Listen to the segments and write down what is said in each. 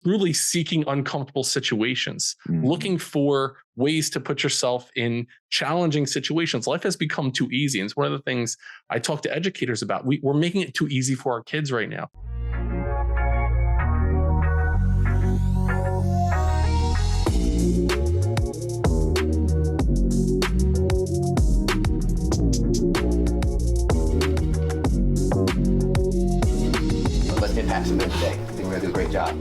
truly seeking uncomfortable situations, looking for ways to put yourself in challenging situations. Life has become too easy. And it's one of the things I talk to educators about. We're making it too easy for our kids right now. Let's impact some men today. I think we're going to do a great job.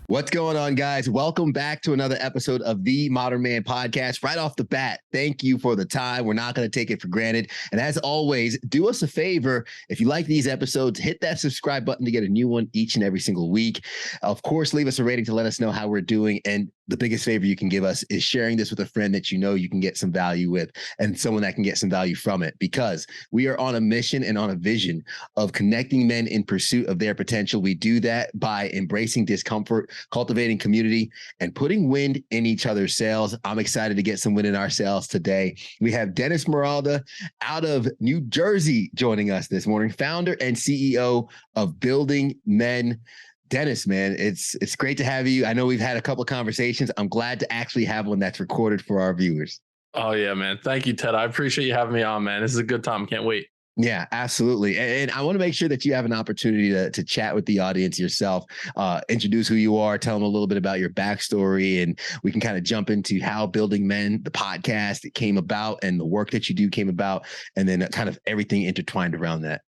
What's going on, guys? Welcome back to another episode of the Modern Man Podcast. Right off the bat, thank you for the time. We're not going to take it for granted. And as always, do us a favor. If you like these episodes, hit that subscribe button to get a new one each and every single week. Of course, leave us a rating to let us know how we're doing. And the biggest favor you can give us is sharing this with a friend that you know you can get some value with and someone that can get some value from it, because we are on a mission and on a vision of connecting men in pursuit of their potential. We do that by embracing discomfort, cultivating community, and putting wind in each other's sails. I'm excited to get some wind in our sails today. We have Dennis Morolda out of New Jersey joining us this morning, founder and CEO of Building Men. Dennis, man, it's great to have you. I know we've had a couple of conversations. I'm glad to actually have one that's recorded for our viewers. Oh, yeah, man. Thank you, Ted. I appreciate you having me on, man. This is a good time. Can't wait. Yeah, absolutely. And I want to make sure that you have an opportunity to chat with the audience yourself, introduce who you are, tell them a little bit about your backstory, and we can kind of jump into how Building Men, the podcast, it came about, and the work that you do came about, and then kind of everything intertwined around that.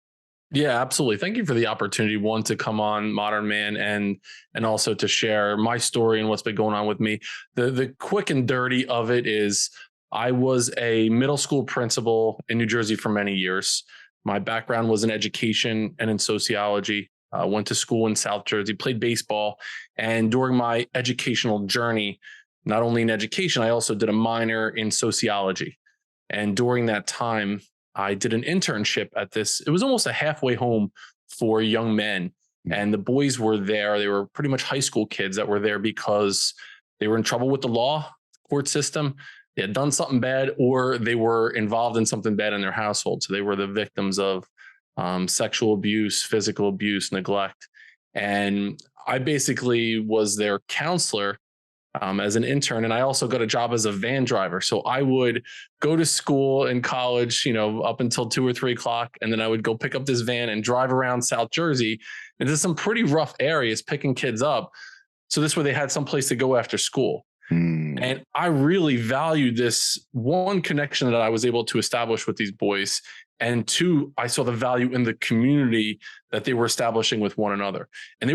Yeah, absolutely. Thank you for the opportunity, one, to come on Modern Man and also to share my story and what's been going on with me. The quick and dirty of it is I was a middle school principal in New Jersey for many years. My background was in education and in sociology. Went to school in South Jersey, played baseball. And during my educational journey, not only in education, I also did a minor in sociology. And during that time, I did an internship at this. It was almost a halfway home for young men. And the boys were there. They were pretty much high school kids that were there because they were in trouble with the law, court system. They had done something bad, or they were involved in something bad in their household. So they were the victims of sexual abuse, physical abuse, neglect. And I basically was their counselor as an intern. And I also got a job as a van driver. So I would go to school in college, up until 2 or 3 o'clock. And then I would go pick up this van and drive around South Jersey into some pretty rough areas, picking kids up. So this way they had some place to go after school. And I really valued this one connection that I was able to establish with these boys. And two, I saw the value in the community that they were establishing with one another. And they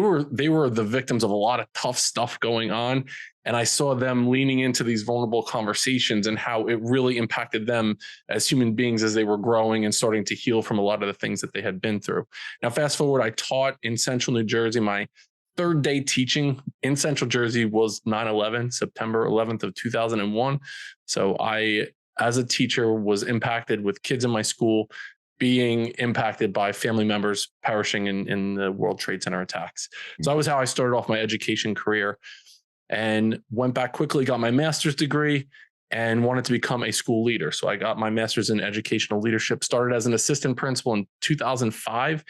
were the victims of a lot of tough stuff going on. And I saw them leaning into these vulnerable conversations and how it really impacted them as human beings as they were growing and starting to heal from a lot of the things that they had been through. Now, fast forward, I taught in Central New Jersey. My third day teaching in Central Jersey was 9/11, September 11th of 2001. So I, as a teacher, was impacted with kids in my school being impacted by family members perishing in the World Trade Center attacks. So that was how I started off my education career, and went back quickly, got my master's degree, and wanted to become a school leader. So I got my master's in educational leadership, started as an assistant principal in 2005.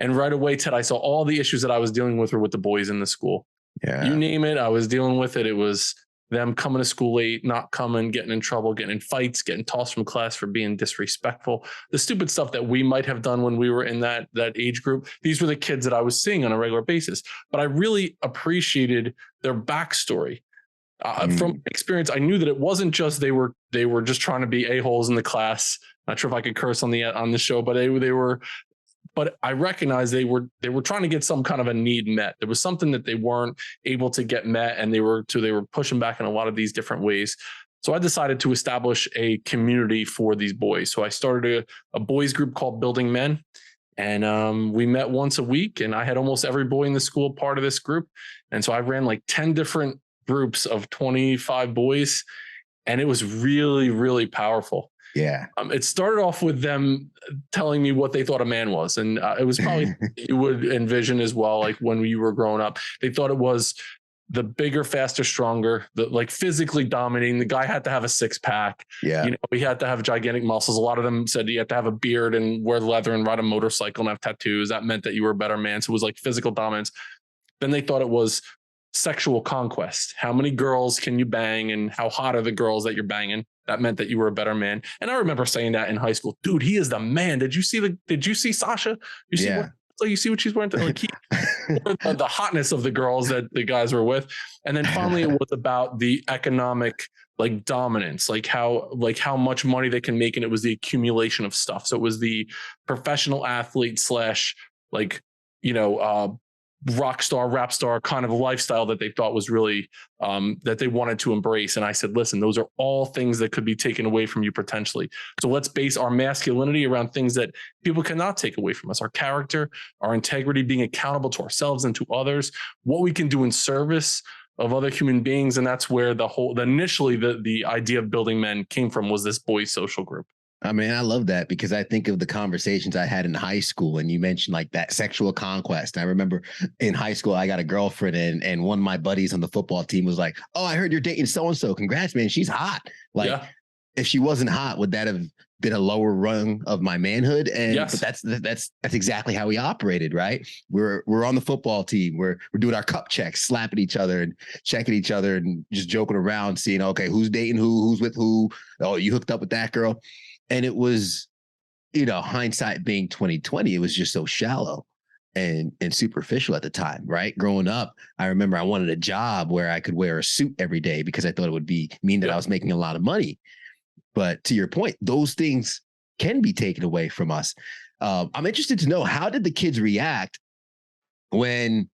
And right away, Ted, I saw all the issues that I was dealing with were with the boys in the school. Yeah. You name it, I was dealing with it. It was them coming to school late, not coming, getting in trouble, getting in fights, getting tossed from class for being disrespectful. The stupid stuff that we might have done when we were in that age group. These were the kids that I was seeing on a regular basis. But I really appreciated their backstory. From experience, I knew that it wasn't just they were just trying to be a-holes in the class. Not sure if I could curse on the show, but they were. But I recognized they were trying to get some kind of a need met. There was something that they weren't able to get met, and they were pushing back in a lot of these different ways. So I decided to establish a community for these boys. So I started a boys group called Building Men, and we met once a week. And I had almost every boy in the school part of this group, and so I ran like 10 different groups of 25 boys, and it was really, really powerful. Yeah. It started off with them telling me what they thought a man was. And it was probably you would envision as well, like when you were growing up, they thought it was the bigger, faster, stronger, the like physically dominating. The guy had to have a six pack. Yeah. You know, he had to have gigantic muscles. A lot of them said he had to have a beard and wear leather and ride a motorcycle and have tattoos. That meant that you were a better man. So it was like physical dominance. Then they thought it was sexual conquest. How many girls can you bang and how hot are the girls that you're banging? That meant that you were a better man. And I remember saying that in high school, dude, he is the man. Did you see Sasha? You see what? Like, you see what she's wearing? Like the hotness of the girls that the guys were with. And then finally it was about the economic like dominance, like how much money they can make. And it was the accumulation of stuff. So it was the professional athlete slash like, you know, rock star, rap star kind of lifestyle that they thought was really that they wanted to embrace. And I said, listen, those are all things that could be taken away from you potentially. So let's base our masculinity around things that people cannot take away from us: our character, our integrity, being accountable to ourselves and to others, what we can do in service of other human beings. And that's where initially the idea of building men came from, was this boys social group. I mean, I love that because I think of the conversations I had in high school, and you mentioned like that sexual conquest. I remember in high school, I got a girlfriend, and one of my buddies on the football team was like, "Oh, I heard you're dating so-and-so. Congrats, man. She's hot." Like, yeah. If she wasn't hot, would that have been a lower rung of my manhood? And yes. But that's exactly how we operated, right? We're on the football team. We're doing our cup checks, slapping each other and checking each other and just joking around, seeing, okay, who's dating who's with who. Oh, you hooked up with that girl. And it was, you know, hindsight being 2020, it was just so shallow and superficial at the time, right? Growing up, I remember I wanted a job where I could wear a suit every day because I thought it would mean that I was making a lot of money. But to your point, those things can be taken away from us. I'm interested to know, how did the kids react when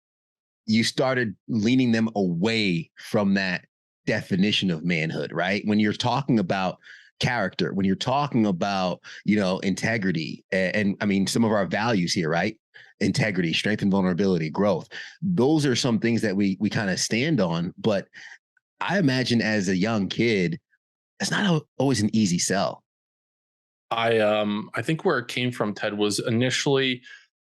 you started leaning them away from that definition of manhood, right? When you're talking about character, when you're talking about, you know, integrity, and I mean, some of our values here, right? Integrity, strength and vulnerability, growth. Those are some things that we kind of stand on. But I imagine as a young kid, it's not always an easy sell. I think where it came from, Ted, was initially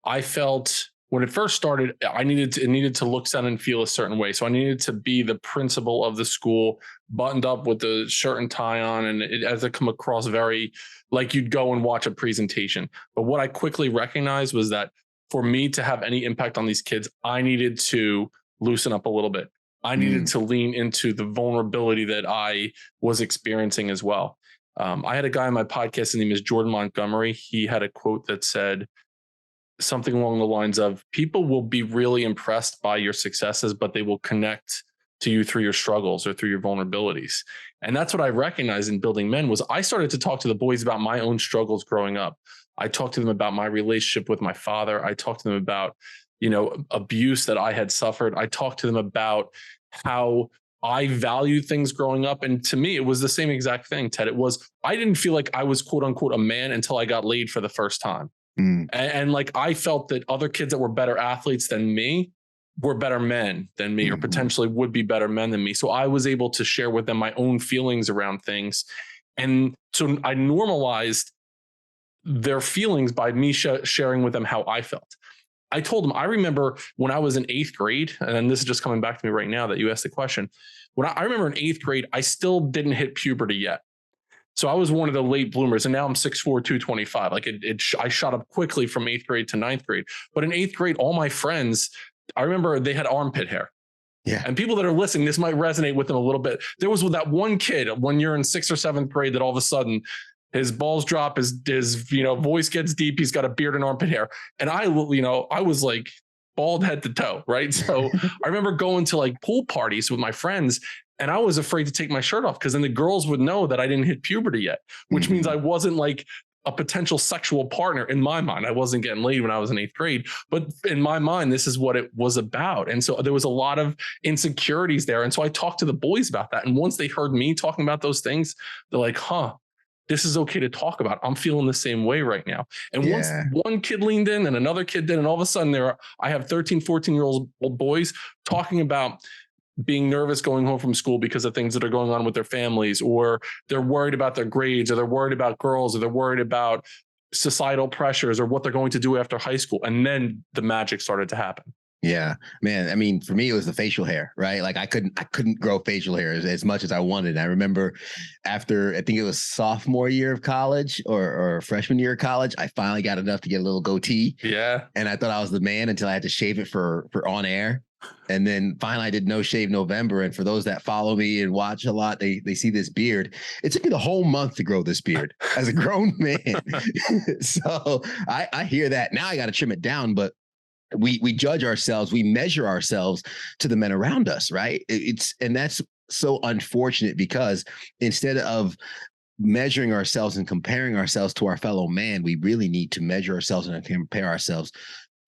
I felt when it first started, it needed to look, sound, and feel a certain way. So I needed to be the principal of the school, buttoned up with the shirt and tie on, and it had to come across very like you'd go and watch a presentation. But what I quickly recognized was that for me to have any impact on these kids, I needed to loosen up a little bit. I needed to lean into the vulnerability that I was experiencing as well. I had a guy on my podcast, his name is Jordan Montgomery. He had a quote that said something along the lines of, people will be really impressed by your successes, but they will connect to you through your struggles or through your vulnerabilities. And that's what I recognized in building men. Was I started to talk to the boys about my own struggles growing up. I talked to them about my relationship with my father. I talked to them about, you know, abuse that I had suffered. I talked to them about how I valued things growing up. And to me, it was the same exact thing, Ted. It was, I didn't feel like I was quote unquote a man until I got laid for the first time. And like, I felt that other kids that were better athletes than me were better men than me, or potentially would be better men than me. So I was able to share with them my own feelings around things. And so I normalized their feelings by me sharing with them how I felt. I told them, I remember when I was in 8th grade, and this is just coming back to me right now that you asked the question. When I remember in 8th grade, I still didn't hit puberty yet. So I was one of the late bloomers, and now I'm 6'4", 225. Like I shot up quickly from 8th grade to 9th grade. But in 8th grade, all my friends, I remember they had armpit hair. Yeah. And people that are listening, this might resonate with them a little bit. There was that one kid when you're in 6th or 7th grade that all of a sudden his balls drop, his voice gets deep. He's got a beard and armpit hair. And I was like bald head to toe. Right. So I remember going to like pool parties with my friends, and I was afraid to take my shirt off because then the girls would know that I didn't hit puberty yet, which means I wasn't like a potential sexual partner in my mind. I wasn't getting laid when I was in 8th grade, but in my mind, this is what it was about. And so there was a lot of insecurities there. And so I talked to the boys about that. And once they heard me talking about those things, they're like, this is okay to talk about. I'm feeling the same way right now. And once one kid leaned in and another kid did, and all of a sudden I have 13, 14-year-old boys talking about being nervous going home from school because of things that are going on with their families, or they're worried about their grades, or they're worried about girls, or they're worried about societal pressures or what they're going to do after high school. And then the magic started to happen. Yeah, man. I mean, for me, it was the facial hair, right? Like I couldn't grow facial hair as much as I wanted. I remember after, I think it was sophomore year of college or freshman year of college, I finally got enough to get a little goatee. Yeah. And I thought I was the man until I had to shave it for on air. And then finally I did No Shave November. And for those that follow me and watch a lot, they see this beard. It took me the whole month to grow this beard as a grown man. So I hear that. Now I got to trim it down, but we judge ourselves, we measure ourselves to the men around us, right? And that's so unfortunate, because instead of measuring ourselves and comparing ourselves to our fellow man, we really need to measure ourselves and compare ourselves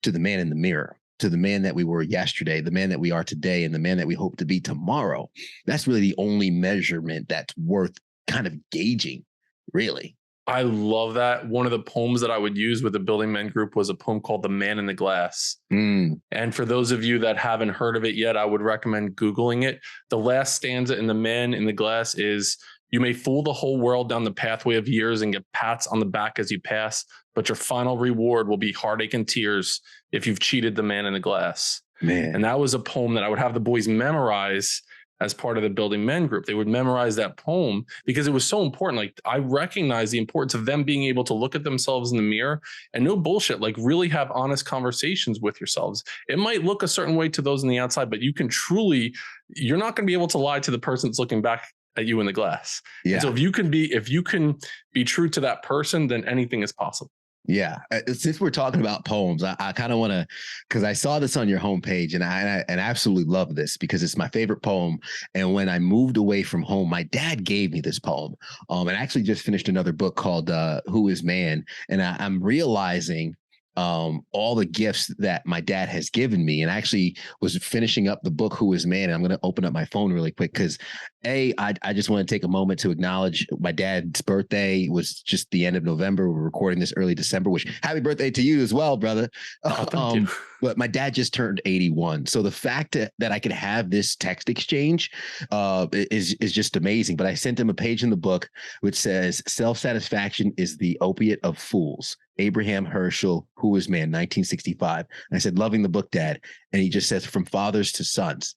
to the man in the mirror, to the man that we were yesterday, the man that we are today, and the man that we hope to be tomorrow. That's really the only measurement that's worth kind of gauging, really. I love that. One of the poems that I would use with the Building Men group was a poem called The Man in the Glass. And for those of you that haven't heard of it yet, I would recommend Googling it. The last stanza in The Man in the Glass is, "You may fool the whole world down the pathway of years and get pats on the back as you pass, but your final reward will be heartache and tears if you've cheated the man in the glass." Man. And that was a poem that I would have the boys memorize as part of the Building Men group. They would memorize that poem because it was so important. Like, I recognize the importance of them being able to look at themselves in the mirror and no bullshit, like really have honest conversations with yourselves. It might look a certain way to those on the outside, but you can truly, you're not going to be able to lie to the person that's looking back at you in the glass. Yeah. And so if you can be true to that person, then anything is possible. Yeah. Since we're talking about poems, I kind of want to, because I saw this on your homepage, and I absolutely love this because it's my favorite poem. And when I moved away from home, my dad gave me this poem. And I actually just finished another book called Who is Man? And I'm realizing all the gifts that my dad has given me. And I actually was finishing up the book, Who is Man? And I'm going to open up my phone really quick because I just want to take a moment to acknowledge my dad's birthday was just the end of November. We're recording this early December, which happy birthday to you as well, brother. Oh, thank you. But my dad just turned 81. So the fact that I could have this text exchange is just amazing. But I sent him a page in the book which says, "Self-satisfaction is the opiate of fools." Abraham Herschel, Who is Man, 1965. And I said, "Loving the book, Dad." And he just says, "From fathers to sons."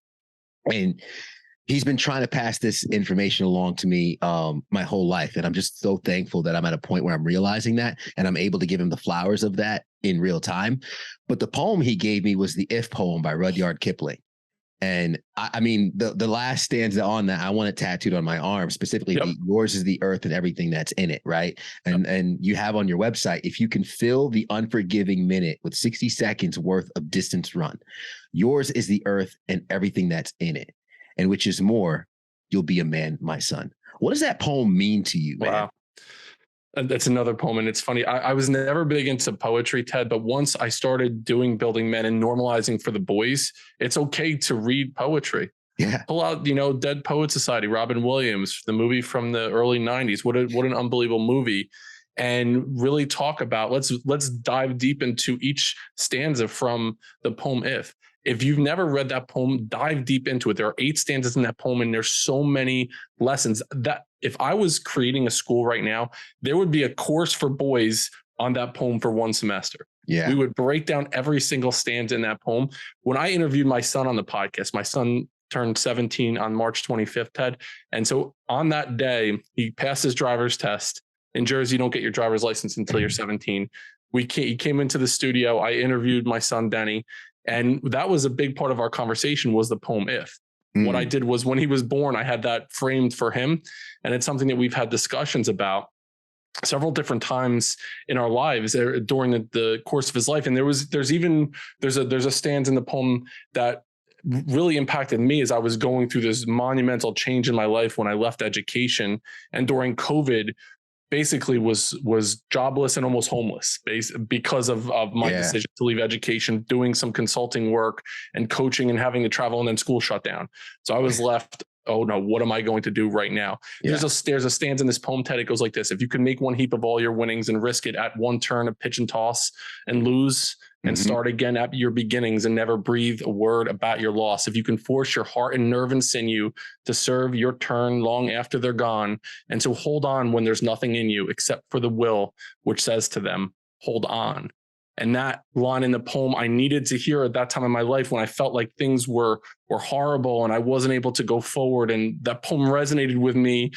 And he's been trying to pass this information along to me my whole life. And I'm just so thankful that I'm at a point where I'm realizing that and I'm able to give him the flowers of that in real time. But the poem he gave me was the If poem by Rudyard Kipling. And I mean, the last stanza on that, I want it tattooed on my arm, specifically, Yep. yours is the earth and everything that's in it, right? And you have on your website, "If you can fill the unforgiving minute with 60 seconds worth of distance run, yours is the earth and everything that's in it. And which is more, you'll be a man, my son." What does that poem mean to you, man? Wow. And that's another poem. And it's funny. I was never big into poetry, Ted, but once I started doing Building Men and normalizing for the boys, it's okay to read poetry. Yeah. Pull out, Dead Poet Society, Robin Williams, the movie from the early 90s. What an unbelievable movie. And really talk about, let's dive deep into each stanza from the poem If. If you've never read that poem, dive deep into it. There are 8 stanzas in that poem, and there's so many lessons that if I was creating a school right now, there would be a course for boys on that poem for one semester. Yeah. We would break down every single stanza in that poem. When I interviewed my son on the podcast, my son turned 17 on March 25th, Ted. And so on that day, he passed his driver's test. In Jersey, you don't get your driver's license until you're 17. He came into the studio. I interviewed my son, Denny. And that was a big part of our conversation was the poem If. What I did was when he was born, I had that framed for him. And it's something that we've had discussions about several different times in our lives during the course of his life. And there's a stanza in the poem that really impacted me as I was going through this monumental change in my life when I left education. And during COVID, basically was jobless and almost homeless because of my decision to leave education, doing some consulting work and coaching and having to travel, and then school shut down. So I was left, oh no, what am I going to do right now? Yeah. There's a stanza in this poem, Ted. It goes like this: "If you can make one heap of all your winnings and risk it at one turn of pitch and toss and lose and start again at your beginnings and never breathe a word about your loss. If you can force your heart and nerve and sinew to serve your turn long after they're gone, and so hold on when there's nothing in you except for the will which says to them, hold on." And that line in the poem I needed to hear at that time in my life when I felt like things were horrible and I wasn't able to go forward. And that poem resonated with me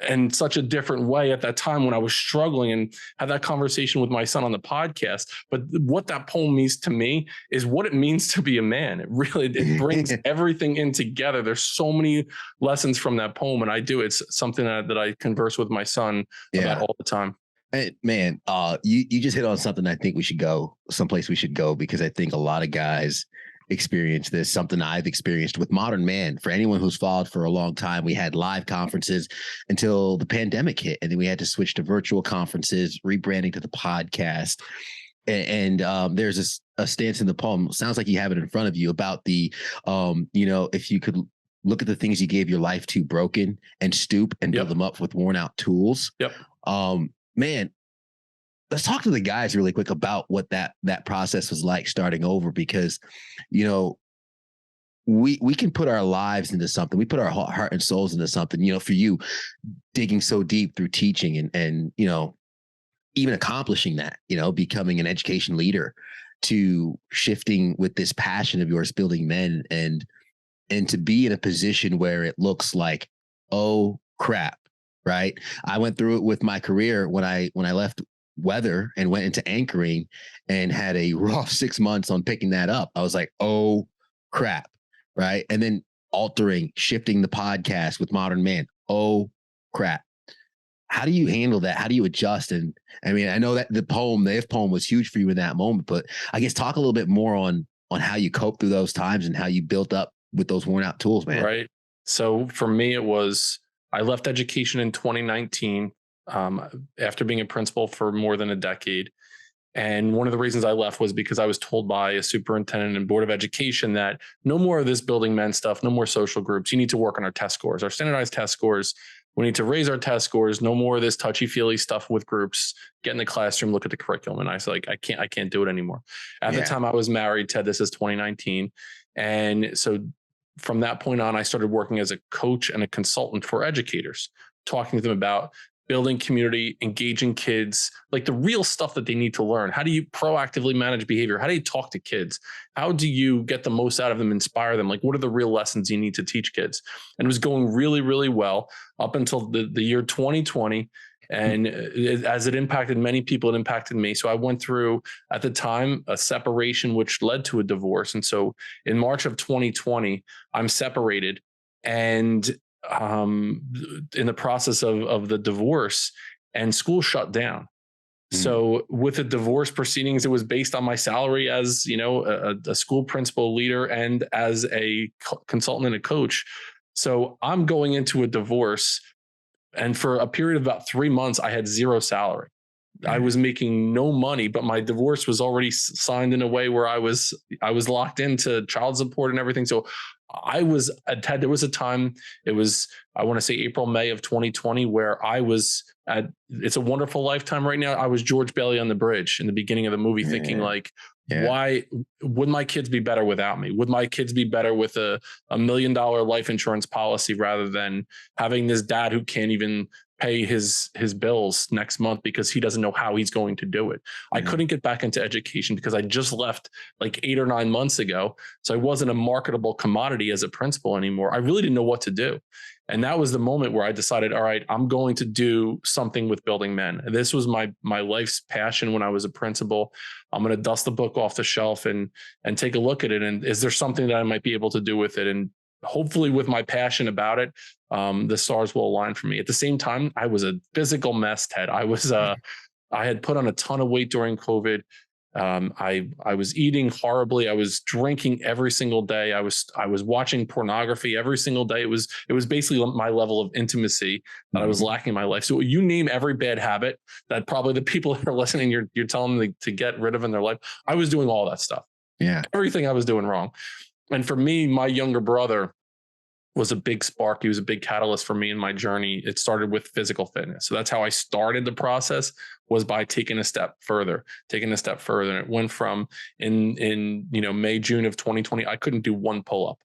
in such a different way at that time when I was struggling, and had that conversation with my son on the podcast. But what that poem means to me is what it means to be a man. It brings everything in together. There's so many lessons from that poem. And it's something that I converse with my son about all the time. And man, you just hit on something. I think we should go someplace we should go, because I think a lot of guys experience this, something I've experienced with Modern Man. For anyone who's followed for a long time, we had live conferences until the pandemic hit, and then we had to switch to virtual conferences, rebranding to the podcast. And there's a stance in the poem, sounds like you have it in front of you, about the if you could look at the things you gave your life to broken and stoop and build them up with worn out tools. Man, let's talk to the guys really quick about what that process was like starting over, because, we can put our lives into something. We put our heart and souls into something, for you, digging so deep through teaching and even accomplishing that, becoming an education leader, to shifting with this passion of yours, building men, and to be in a position where it looks like, oh crap. Right. I went through it with my career when I left weather and went into anchoring and had a rough 6 months on picking that up. I was like, oh crap. Right. And then shifting the podcast with Modern Man. Oh crap. How do you handle that? How do you adjust? And I mean, I know that the If poem was huge for you in that moment, but I guess talk a little bit more on how you cope through those times and how you built up with those worn out tools, man. Right. So for me, I left education in 2019 after being a principal for more than a decade. And one of the reasons I left was because I was told by a superintendent and board of education that no more of this building men stuff, no more social groups. You need to work on our test scores, our standardized test scores. We need to raise our test scores. No more of this touchy-feely stuff with groups. Get in the classroom, look at the curriculum. And I was like, I can't do it anymore. At the time I was married, Ted, this is 2019. And so from that point on, I started working as a coach and a consultant for educators, talking to them about building community, engaging kids, like the real stuff that they need to learn. How do you proactively manage behavior? How do you talk to kids? How do you get the most out of them, inspire them? Like, what are the real lessons you need to teach kids? And it was going really, really well up until the year 2020. And as it impacted many people, it impacted me. So I went through, at the time, a separation, which led to a divorce. And so in March of 2020, I'm separated. And in the process of the divorce, and school shut down. So with the divorce proceedings, it was based on my salary as, a school principal, leader, and as a consultant and a coach. So I'm going into a divorce. And for a period of about 3 months, I had zero salary. I was making no money, but my divorce was already signed in a way where I was locked into child support and everything. So there was a time, it was, I want to say April, May of 2020, where I was at It's a Wonderful Lifetime right now. I was George Bailey on the bridge in the beginning of the movie, thinking like, why would my kids be better without me? Would my kids be better with a $1 million life insurance policy rather than having this dad who can't even pay his bills next month because he doesn't know how he's going to do it? I couldn't get back into education because I just left like 8 or 9 months ago. So I wasn't a marketable commodity as a principal anymore. I really didn't know what to do. And that was the moment where I decided, all right, I'm going to do something with building men. This was my life's passion when I was a principal. I'm going to dust the book off the shelf and take a look at it. And is there something that I might be able to do with it? And hopefully with my passion about it, the stars will align for me. At the same time, I was a physical mess, Ted. I had put on a ton of weight during COVID. I was eating horribly. I was drinking every single day. I was watching pornography every single day. It was basically my level of intimacy that I was lacking in my life. So you name every bad habit that probably the people that are listening, you're telling them to get rid of in their life. I was doing all that stuff. Yeah. Everything I was doing wrong. And for me, my younger brother was a big spark. He was a big catalyst for me in my journey. It started with physical fitness. So that's how I started the process, was by taking a step further. And it went from in May, June of 2020, I couldn't do one pull-up.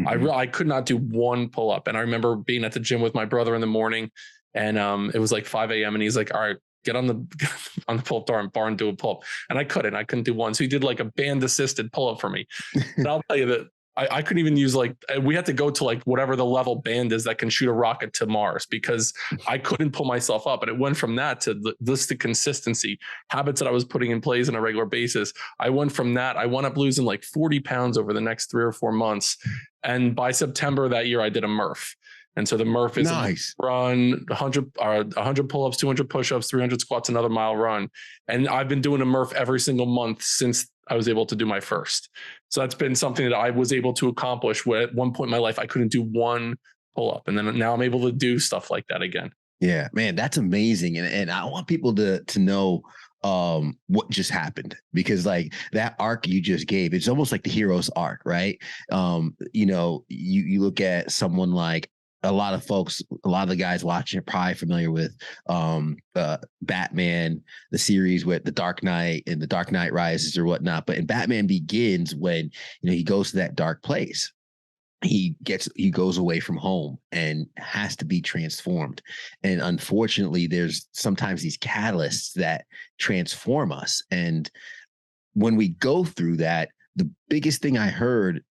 I could not do one pull-up. And I remember being at the gym with my brother in the morning, and it was like 5 a.m. and he's like, all right, get on the on the pull-up bar and do a pull-up. And I couldn't do one. So he did like a band assisted pull-up for me. And I'll tell you that I couldn't even use we had to go to like whatever the level band is that can shoot a rocket to Mars, because I couldn't pull myself up. And it went from that to the consistency, habits that I was putting in place on a regular basis. I went from that. I wound up losing like 40 pounds over the next 3 or 4 months. And by September that year, I did a Murph. And so the Murph is nice. A run, 100 pull-ups, 200 push-ups, 300 squats, another mile run. And I've been doing a Murph every single month since I was able to do my first. So that's been something that I was able to accomplish, where at one point in my life, I couldn't do one pull-up. And then now I'm able to do stuff like that again. Yeah, man, that's amazing. And I want people to know what just happened, because like that arc you just gave, it's almost like the hero's arc, right? You look at someone like, a lot of the guys watching are probably familiar with Batman, the series with the Dark Knight and the Dark Knight Rises or whatnot. But in Batman Begins, when he goes to that dark place, he goes away from home and has to be transformed. And unfortunately, there's sometimes these catalysts that transform us. And when we go through that, the biggest thing I heard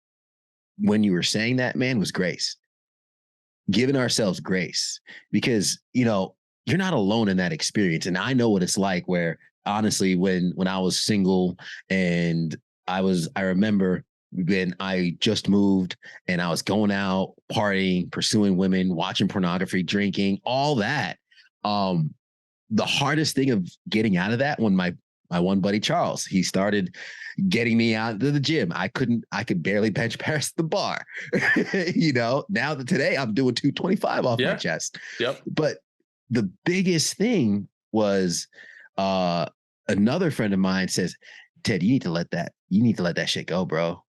when you were saying that, man, was grace. Giving ourselves grace, because you're not alone in that experience. And I know what it's like, where honestly, when I was single, and I remember when I just moved and I was going out, partying, pursuing women, watching pornography, drinking, all that. The hardest thing of getting out of that, when my one buddy Charles, he started getting me out to the gym. I could barely bench press the bar. Now that today I'm doing 225 off my chest. Yep. But the biggest thing was another friend of mine says, Ted, you need to let that shit go, bro.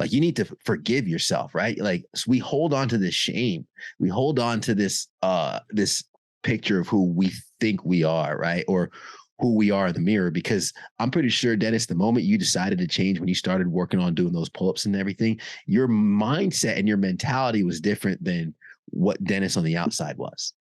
Like, you need to forgive yourself, right? Like, so we hold on to this shame. We hold on to this picture of who we think we are, right? Or who we are in the mirror, because I'm pretty sure, Dennis, the moment you decided to change, when you started working on doing those pull-ups and everything, your mindset and your mentality was different than what Dennis on the outside was.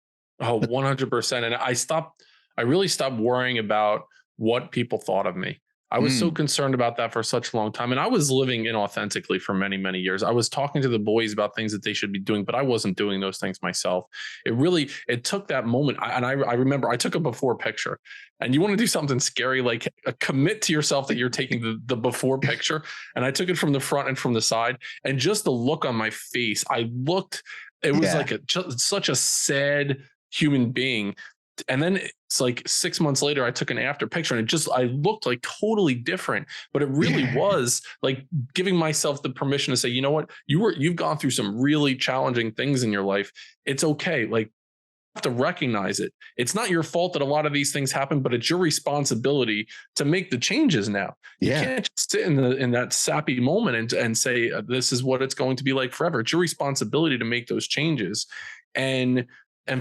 Oh, 100%. And I really stopped worrying about what people thought of me. I was so concerned about that for such a long time. And I was living inauthentically for many, many years. I was talking to the boys about things that they should be doing, but I wasn't doing those things myself. It took that moment. I remember I took a before picture, and you want to do something scary, like commit to yourself that you're taking the before picture. And I took it from the front and from the side, and just the look on my face, it was like such a sad human being. And then it's like 6 months later, I took an after picture, and I looked like totally different, but it really was like giving myself the permission to say, you know what, you've gone through some really challenging things in your life. It's okay. Like, you have to recognize it. It's not your fault that a lot of these things happen, but it's your responsibility to make the changes now. You can't just sit in that sappy moment and say, this is what it's going to be like forever. It's your responsibility to make those changes. And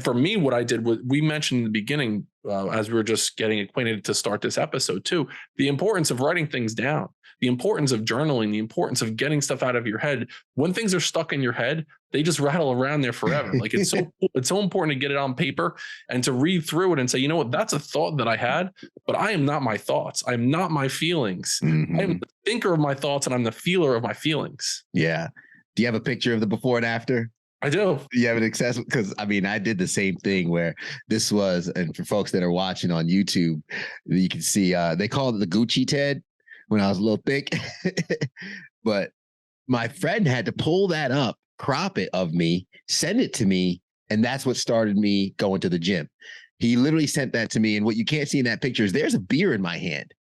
for me, what I did was, we mentioned in the beginning, as we were just getting acquainted to start this episode too, the importance of writing things down, the importance of journaling, the importance of getting stuff out of your head. When things are stuck in your head, they just rattle around there forever. Like, it's so important to get it on paper and to read through it and say, you know what, that's a thought that I had, but I am not my thoughts. I'm not my feelings. I am the thinker of my thoughts, and I'm the feeler of my feelings. Yeah. Do you have a picture of the before and after? I do. You have an accessible, because I did the same thing, where this was, and for folks that are watching on YouTube, you can see they called it the Gucci Ted when I was a little thick. But my friend had to pull that up, crop it of me, send it to me, and that's what started me going to the gym. He literally sent that to me, and what you can't see in that picture is there's a beer in my hand,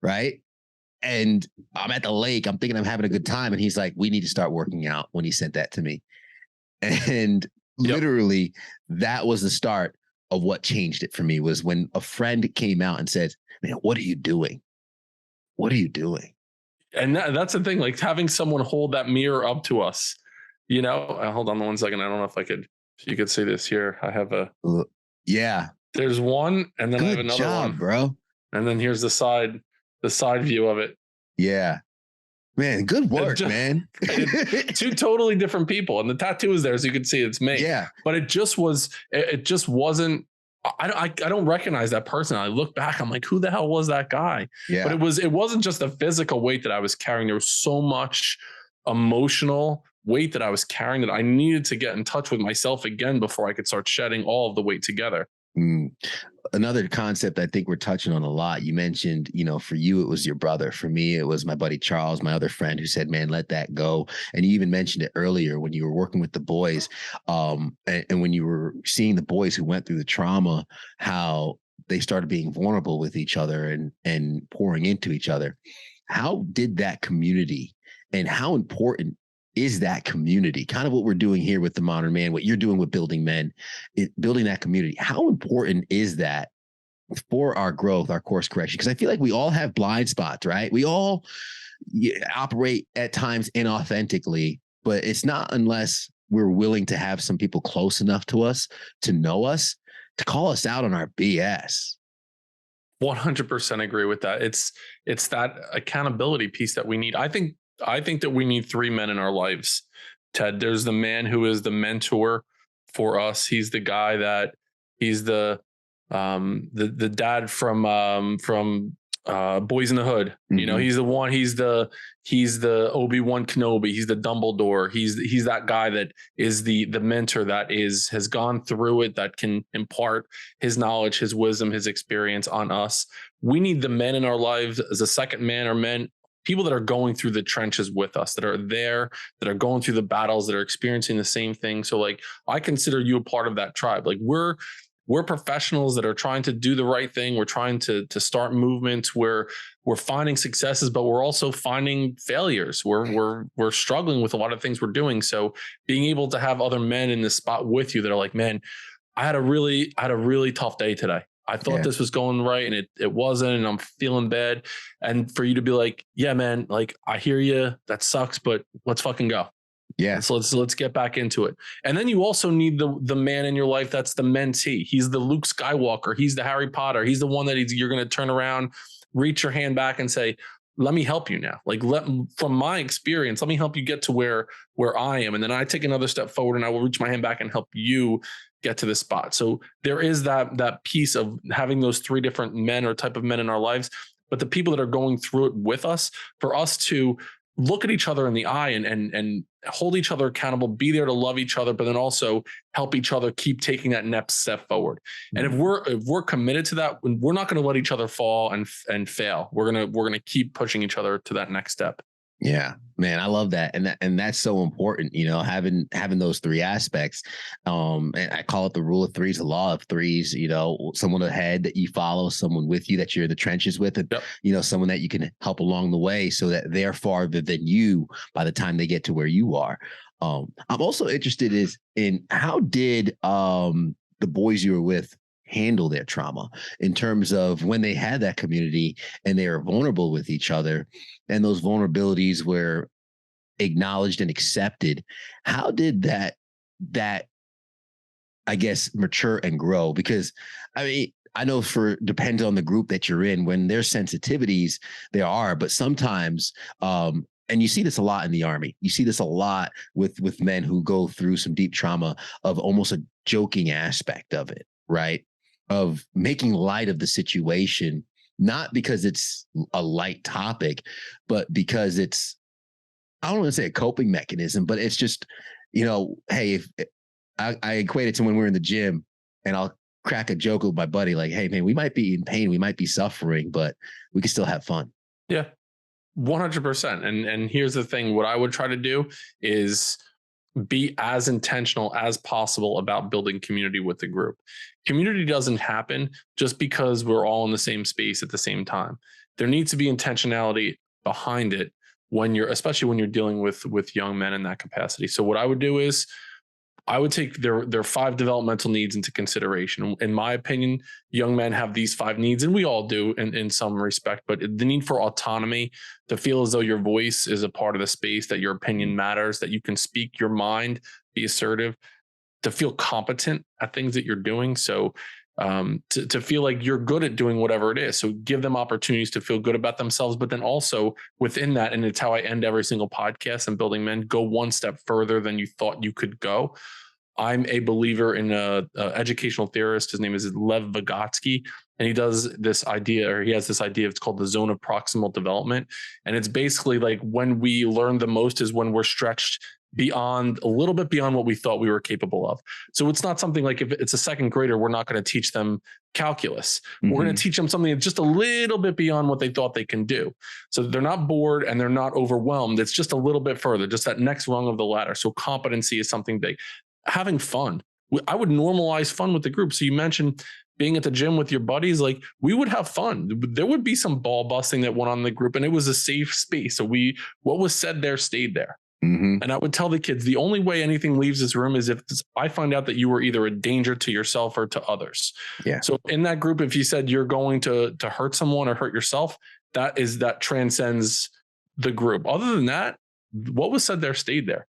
right? And I'm at the lake, I'm thinking I'm having a good time, and he's like, we need to start working out, when he sent that to me. And literally, that was the start of what changed it for me, was when a friend came out and said, man, what are you doing? What are you doing? And that's the thing, like having someone hold that mirror up to us, hold on 1 second. I don't know if you could see this here. I have there's one, and then I have another one, bro. And then here's the side view of it. Yeah. Man, good work, man. Two totally different people. And the tattoo is there, so you can see it's me. Yeah. But it just wasn't, I don't recognize that person. I look back, I'm like, who the hell was that guy? But Yeah. it wasn't just the physical weight that I was carrying. There was so much emotional weight that I was carrying that I needed to get in touch with myself again before I could start shedding all of the weight together. Mm. Another concept I think we're touching on a lot. You mentioned, for you, it was your brother. For me, it was my buddy Charles, my other friend, who said, man, let that go. And you even mentioned it earlier when you were working with the boys, and when you were seeing the boys who went through the trauma, how they started being vulnerable with each other and pouring into each other. How did that community, and how important is that community? Kind of what we're doing here with the Modern Man, what you're doing with Building Men, building that community. How important is that for our growth, our course correction? Because I feel like we all have blind spots, right? We all operate at times inauthentically, but it's not unless we're willing to have some people close enough to us to know us, to call us out on our BS. 100% agree with that. It's that accountability piece that we need. I think that we need three men in our lives, Ted. There's the man who is the mentor for us. He's the guy that he's the dad from Boys in the Hood. Mm-hmm. You know, he's the one. He's the Obi-Wan Kenobi. He's the Dumbledore. He's that guy that is the mentor that has gone through it, that can impart his knowledge, his wisdom, his experience on us. We need the men in our lives as a second man, or men, people that are going through the trenches with us, that are there, that are going through the battles, that are experiencing the same thing. So like, I consider you a part of that tribe. Like we're professionals that are trying to do the right thing. We're trying to start movements where we're finding successes, but we're also finding failures. We're struggling with a lot of things we're doing. So being able to have other men in this spot with you that are like, man, I had a really tough day today. I thought this was going right and it wasn't, and I'm feeling bad. And for you to be like, yeah, man, like I hear you, that sucks, but let's fucking go. Yeah. So let's get back into it. And then you also need the man in your life that's the mentee. He's the Luke Skywalker. He's the Harry Potter. He's the one that you're going to turn around, reach your hand back and say, let me help you now. Like from my experience, let me help you get to where I am. And then I take another step forward and I will reach my hand back and help you get to this spot. So there is that piece of having those three different men or type of men in our lives, but the people that are going through it with us, for us to look at each other in the eye and hold each other accountable, be there to love each other, but then also help each other keep taking that next step forward. And if we're committed to that, we're not going to let each other fall and fail. We're going to keep pushing each other to that next step. Yeah, man, I love that. And that's so important, having those three aspects. And I call it the rule of threes, the law of threes, someone ahead that you follow, someone with you that you're in the trenches with, and, someone that you can help along the way so that they're farther than you by the time they get to where you are. I'm also interested in how did the boys you were with handle their trauma in terms of when they had that community and they were vulnerable with each other and those vulnerabilities were acknowledged and accepted. How did that I guess mature and grow? Because I mean, I know depends on the group that you're in. When there's sensitivities, there are, but sometimes and you see this a lot in the Army. You see this a lot with men who go through some deep trauma, of almost a joking aspect of it, right? Of making light of the situation, not because it's a light topic, but because it's, I don't want to say a coping mechanism, but it's just, hey, if I equate it to when we're in the gym and I'll crack a joke with my buddy, like, hey man, we might be in pain, we might be suffering, but we can still have fun. Yeah, 100%. And here's the thing, what I would try to do is be as intentional as possible about building community with the group. Community doesn't happen just because we're all in the same space at the same time. There needs to be intentionality behind it especially when you're dealing with young men in that capacity. So what I would do is I would take their 5 developmental needs into consideration. In my opinion, young men have these 5 needs, and we all do in some respect, but the need for autonomy, to feel as though your voice is a part of the space, that your opinion matters, that you can speak your mind, be assertive, to feel competent at things that you're doing. So to feel like you're good at doing whatever it is. So give them opportunities to feel good about themselves, but then also within that, and it's how I end every single podcast and Building Men, go one step further than you thought you could go. I'm a believer in a educational theorist. His name is Lev Vygotsky, and he does this idea, or he has this idea. It's called the Zone of Proximal Development, and it's basically like when we learn the most is when we're stretched beyond a little bit beyond what we thought we were capable of. So it's not something like if it's a second grader, we're not going to teach them calculus. We're going to teach them something that's just a little bit beyond what they thought they can do. So they're not bored and they're not overwhelmed. It's just a little bit further, just that next rung of the ladder. So competency is something big. Having fun. I would normalize fun with the group. So you mentioned being at the gym with your buddies, like we would have fun. There would be some ball busting that went on in the group, and it was a safe space. So what was said there stayed there. And I would tell the kids, the only way anything leaves this room is if I find out that you were either a danger to yourself or to others. Yeah. So in that group, if you said you're going to hurt someone or hurt yourself, that transcends the group. Other than that, what was said there stayed there.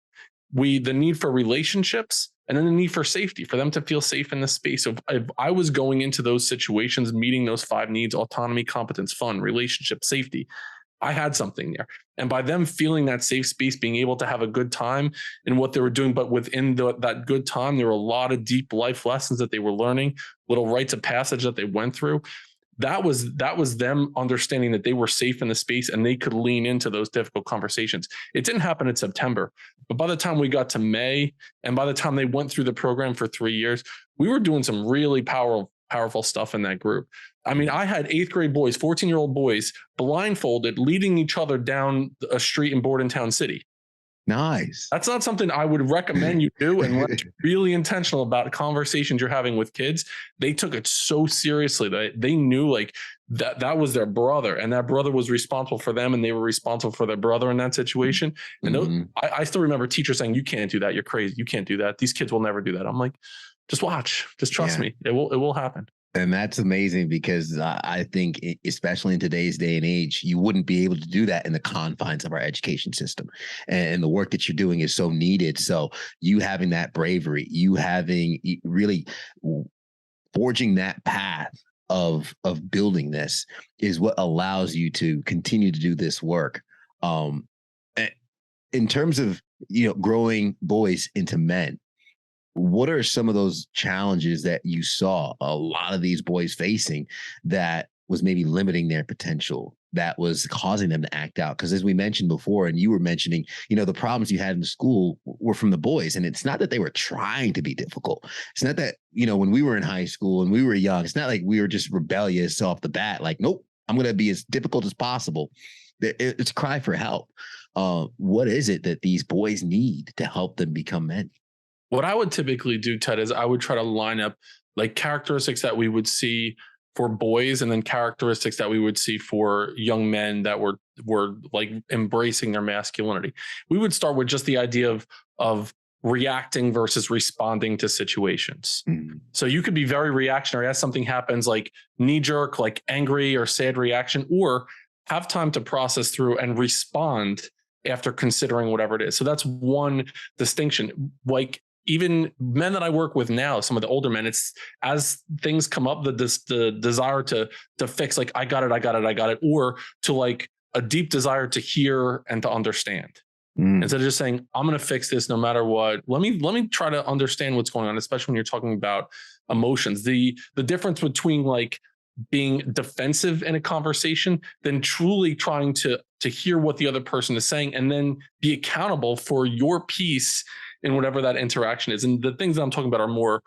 The need for relationships and then the need for safety, for them to feel safe in the space. So if I was going into those situations, meeting those 5 needs: autonomy, competence, fun, relationship, safety, I had something there. And by them feeling that safe space, being able to have a good time in what they were doing, but within that good time, there were a lot of deep life lessons that they were learning, little rites of passage that they went through. That was them understanding that they were safe in the space and they could lean into those difficult conversations. It didn't happen in September, but by the time we got to May, and by the time they went through the program for 3 years, we were doing some really powerful stuff in that group. I mean, I had 8th grade boys, 14-year-old boys, blindfolded, leading each other down a street in Bordentown City. Nice. That's not something I would recommend you do unless you're really intentional about conversations you're having with kids. They took it so seriously that they knew like that was their brother, and that brother was responsible for them, and they were responsible for their brother in that situation. And I still remember teachers saying, "You can't do that. You're crazy. You can't do that. These kids will never do that." I'm like, just watch, just trust me. It will happen. And that's amazing, because I think, especially in today's day and age, you wouldn't be able to do that in the confines of our education system. And the work that you're doing is so needed. So you having that bravery, you having really forging that path of building this is what allows you to continue to do this work. In terms of, growing boys into men, what are some of those challenges that you saw a lot of these boys facing that was maybe limiting their potential, that was causing them to act out? Because as we mentioned before, and you were mentioning, the problems you had in school were from the boys. And it's not that they were trying to be difficult. It's not that, when we were in high school and we were young, it's not like we were just rebellious off the bat. Like, nope, I'm going to be as difficult as possible. It's a cry for help. What is it that these boys need to help them become men? What I would typically do, Ted, is I would try to line up like characteristics that we would see for boys and then characteristics that we would see for young men that were like embracing their masculinity. We would start with just the idea of reacting versus responding to situations. So you could be very reactionary as something happens, like knee jerk, like angry or sad reaction, or have time to process through and respond after considering whatever it is. So that's one distinction. Like, even men that I work with now, some of the older men, it's as things come up, the desire to fix, like, I got it, or to like a deep desire to hear and to understand. Instead of just saying, I'm going to fix this no matter what. Let me try to understand what's going on, especially when you're talking about emotions. The difference between like being defensive in a conversation than truly trying to hear what the other person is saying and then be accountable for your piece in whatever that interaction is. And the things that I'm talking about are more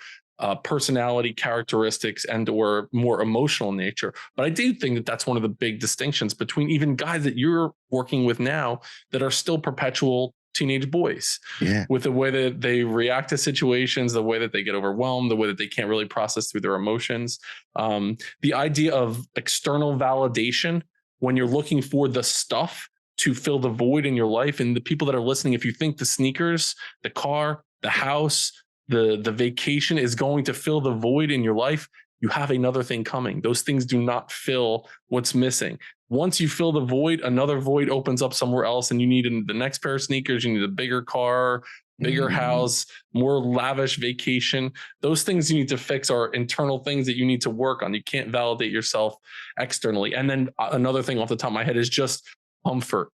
personality characteristics and or more emotional nature. But I do think that that's one of the big distinctions between even guys that you're working with now that are still perpetual teenage boys, with the way that they react to situations, the way that they get overwhelmed, the way that they can't really process through their emotions. The idea of external validation when you're looking for the stuff to fill the void in your life. And the people that are listening, if you think the sneakers, the car, the house, the vacation is going to fill the void in your life, you have another thing coming. Those things do not fill what's missing. Once you fill the void, another void opens up somewhere else, and you need the next pair of sneakers, you need a bigger car, bigger house, more lavish vacation. Those things you need to fix are internal things that you need to work on. You can't validate yourself externally. And then another thing off the top of my head is just comfort.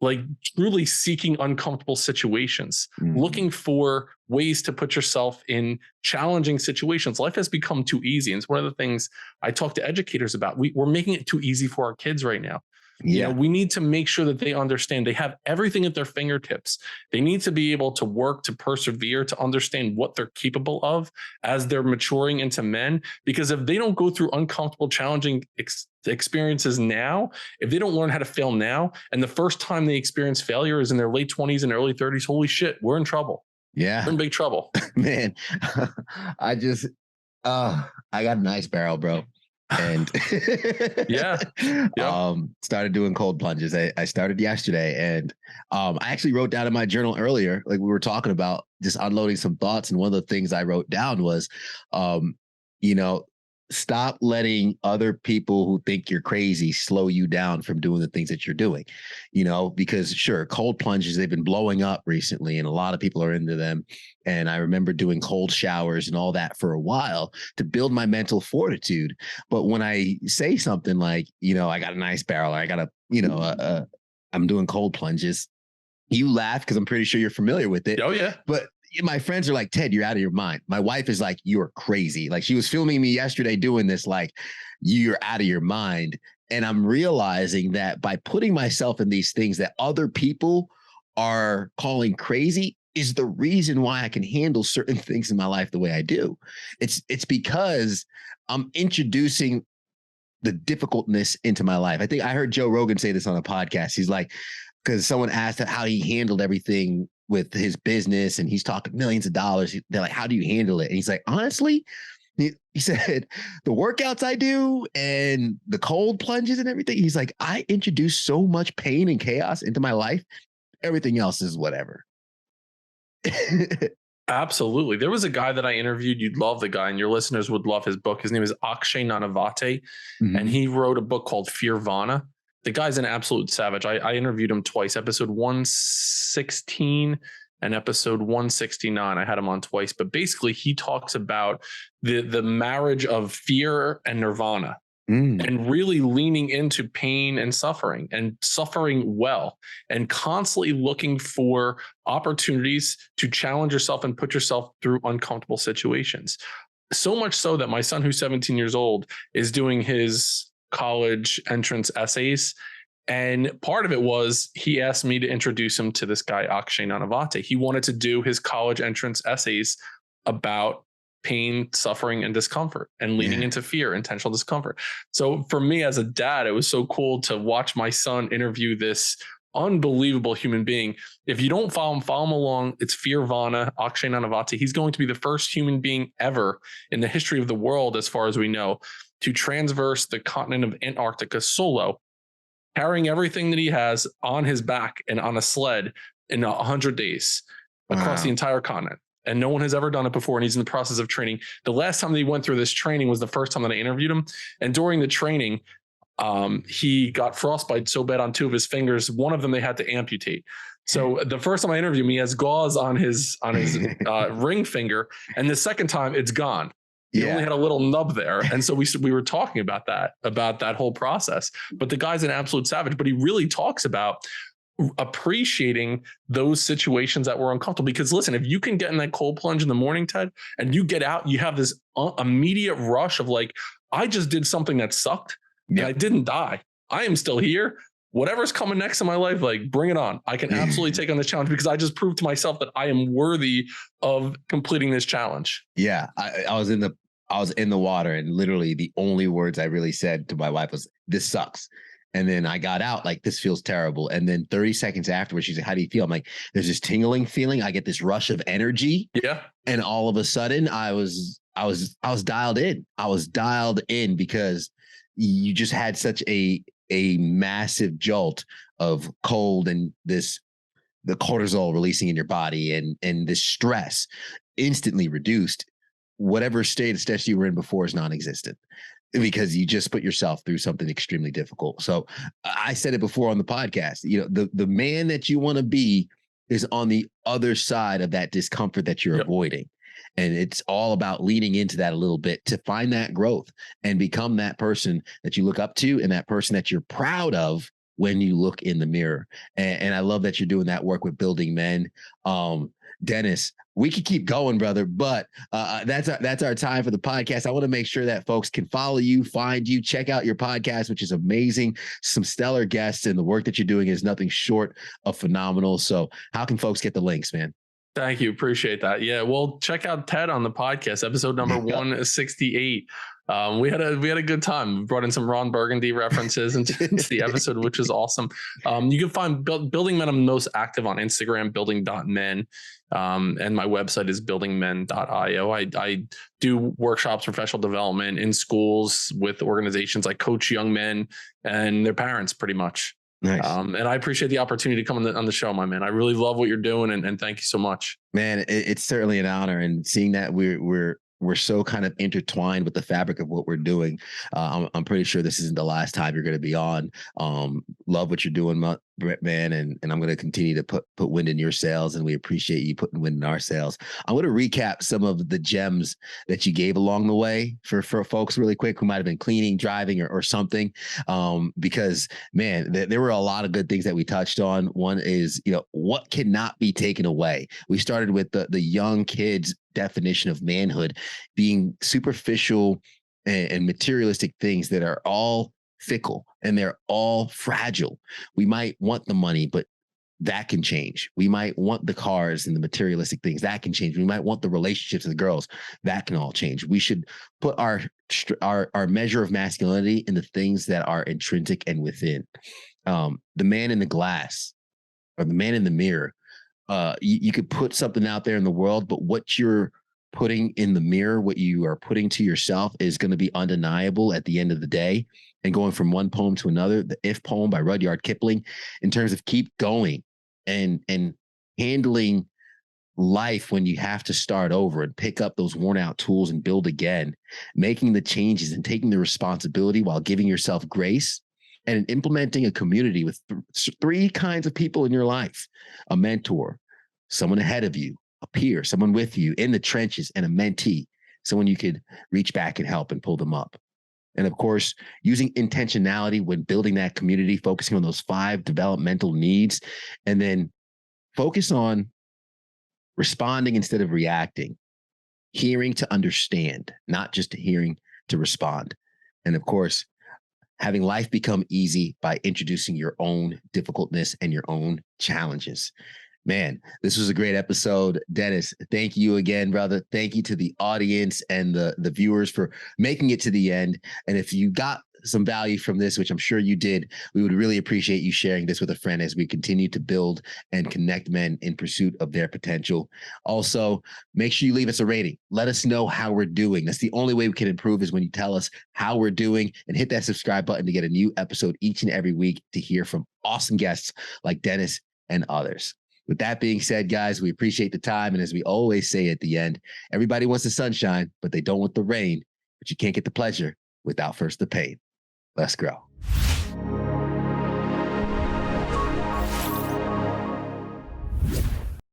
like truly seeking uncomfortable situations, looking for ways to put yourself in challenging situations. Life has become too easy. And it's one of the things I talk to educators about. We're making it too easy for our kids right now. Yeah. We need to make sure that they understand they have everything at their fingertips. They need to be able to work, to persevere, to understand what they're capable of as they're maturing into men. Because if they don't go through uncomfortable, challenging experiences now, if they don't learn how to fail now, and the first time they experience failure is in their late 20s and early 30s, holy shit, we're in trouble. Yeah. We're in big trouble. Man, I just, I got an ice barrel, bro. And yeah. Started doing cold plunges. I started yesterday, and I actually wrote down in my journal earlier, like we were talking about, just unloading some thoughts. And one of the things I wrote down was, stop letting other people who think you're crazy slow you down from doing the things that you're doing, because sure, cold plunges, they've been blowing up recently and a lot of people are into them. And I remember doing cold showers and all that for a while to build my mental fortitude. But when I say something like, I got an ice barrel, or I got I'm doing cold plunges, you laugh because I'm pretty sure you're familiar with it. Oh, yeah. But my friends are like, Ted, you're out of your mind. My wife is like, you're crazy. Like, she was filming me yesterday doing this, like, you're out of your mind. And I'm realizing that by putting myself in these things that other people are calling crazy is the reason why I can handle certain things in my life the way I do. It's because I'm introducing the difficultness into my life. I think I heard Joe Rogan say this on a podcast. He's like, because someone asked how he handled everything with his business and he's talking millions of dollars. They're like, how do you handle it? And he's like, honestly, he said, the workouts I do and the cold plunges and everything, he's like, I introduce so much pain and chaos into my life. Everything else is whatever. Absolutely. There was a guy that I interviewed. You'd love the guy and your listeners would love his book. His name is Akshay Nanavate, and he wrote a book called Fear Vana. The guy's an absolute savage. I interviewed him twice, episode 116 and episode 169. I had him on twice, but basically he talks about the marriage of fear and nirvana and really leaning into pain and suffering well, and constantly looking for opportunities to challenge yourself and put yourself through uncomfortable situations. So much so that my son, who's 17 years old, is doing his college entrance essays. And part of it was he asked me to introduce him to this guy, Akshay Nanavate. He wanted to do his college entrance essays about pain, suffering, and discomfort, and leaning into fear, intentional discomfort. So for me as a dad, it was so cool to watch my son interview this unbelievable human being. If you don't follow him along. It's Fear Vana, Akshay Nanavate. He's going to be the first human being ever in the history of the world, as far as we know, to transverse the continent of Antarctica solo, carrying everything that he has on his back and on a sled in 100 days across the entire continent. And no one has ever done it before. And he's in the process of training. The last time that he went through this training was the first time that I interviewed him. And during the training, he got frostbite so bad on two of his fingers. One of them they had to amputate. So the first time I interviewed him, he has gauze on his ring finger. And the second time it's gone. He only had a little nub there. And so we were talking about that whole process. But the guy's an absolute savage, but he really talks about appreciating those situations that were uncomfortable. Because listen, if you can get in that cold plunge in the morning, Ted, and you get out, you have this immediate rush of like, I just did something that sucked and I didn't die. I am still here. Whatever's coming next in my life, like, bring it on. I can absolutely take on this challenge because I just proved to myself that I am worthy of completing this challenge. Yeah. I was in the water, and literally the only words I really said to my wife was, this sucks. And then I got out like, this feels terrible. And then 30 seconds afterwards, she's like, how do you feel? I'm like, there's this tingling feeling. I get this rush of energy. Yeah. And all of a sudden I was dialed in. I was dialed in because you just had such a massive jolt of cold and the cortisol releasing in your body and this stress instantly reduced. Whatever state of stress you were in before is non-existent because you just put yourself through something extremely difficult. So I said it before on the podcast, the man that you want to be is on the other side of that discomfort that you're avoiding. And it's all about leaning into that a little bit to find that growth and become that person that you look up to and that person that you're proud of when you look in the mirror. And I love that you're doing that work with building men. Dennis, we could keep going, brother, but that's our time for the podcast. I want to make sure that folks can follow you, find you, check out your podcast, which is amazing. Some stellar guests, and the work that you're doing is nothing short of phenomenal. So how can folks get the links, man? Thank you. Appreciate that. Yeah. Well, check out Ted on the podcast, episode number 168. We had a good time. We brought in some Ron Burgundy references into the episode, which is awesome. You can find Building Men. I'm most active on Instagram, building.men. And my website is buildingmen.io. I do workshops, professional development in schools with organizations. I coach young men and their parents pretty much. Nice. And I appreciate the opportunity to come on the show, my man. I really love what you're doing, and thank you so much. Man, it's certainly an honor, and seeing that we're so kind of intertwined with the fabric of what we're doing. I'm pretty sure this isn't the last time you're going to be on. Love what you're doing, man, and I'm going to continue to put wind in your sails, and we appreciate you putting wind in our sails. I'm going to recap some of the gems that you gave along the way for folks really quick who might have been cleaning, driving, or something, because, man, there were a lot of good things that we touched on. One is, what cannot be taken away. We started with the young kids' definition of manhood being superficial and materialistic things that are all fickle and they're all fragile. We might want the money, but that can change. We might want the cars and the materialistic things that can change. We might want the relationships with the girls that can all change. We should put our measure of masculinity in the things that are intrinsic and within. The man in the glass or the man in the mirror. You could put something out there in the world, but what you're putting in the mirror, what you are putting to yourself is going to be undeniable at the end of the day. And going from one poem to another, the If poem by Rudyard Kipling, in terms of keep going and handling life when you have to start over and pick up those worn out tools and build again, making the changes and taking the responsibility while giving yourself grace, and implementing a community with three kinds of people in your life: a mentor, someone ahead of you, a peer, someone with you in the trenches, and a mentee, someone you could reach back and help and pull them up. And of course, using intentionality when building that community, focusing on those 5 developmental needs, and then focus on responding instead of reacting, hearing to understand, not just hearing to respond. And of course, having life become easy by introducing your own difficultness and your own challenges. Man, this was a great episode. Dennis, thank you again, brother. Thank you to the audience and the viewers for making it to the end. And if you got some value from this, which I'm sure you did, we would really appreciate you sharing this with a friend as we continue to build and connect men in pursuit of their potential. Also, make sure you leave us a rating. Let us know how we're doing. That's the only way we can improve, is when you tell us how we're doing, and hit that subscribe button to get a new episode each and every week to hear from awesome guests like Dennis and others. With that being said, guys, we appreciate the time. And as we always say at the end, everybody wants the sunshine, but they don't want the rain. But you can't get the pleasure without first the pain. Let's grow.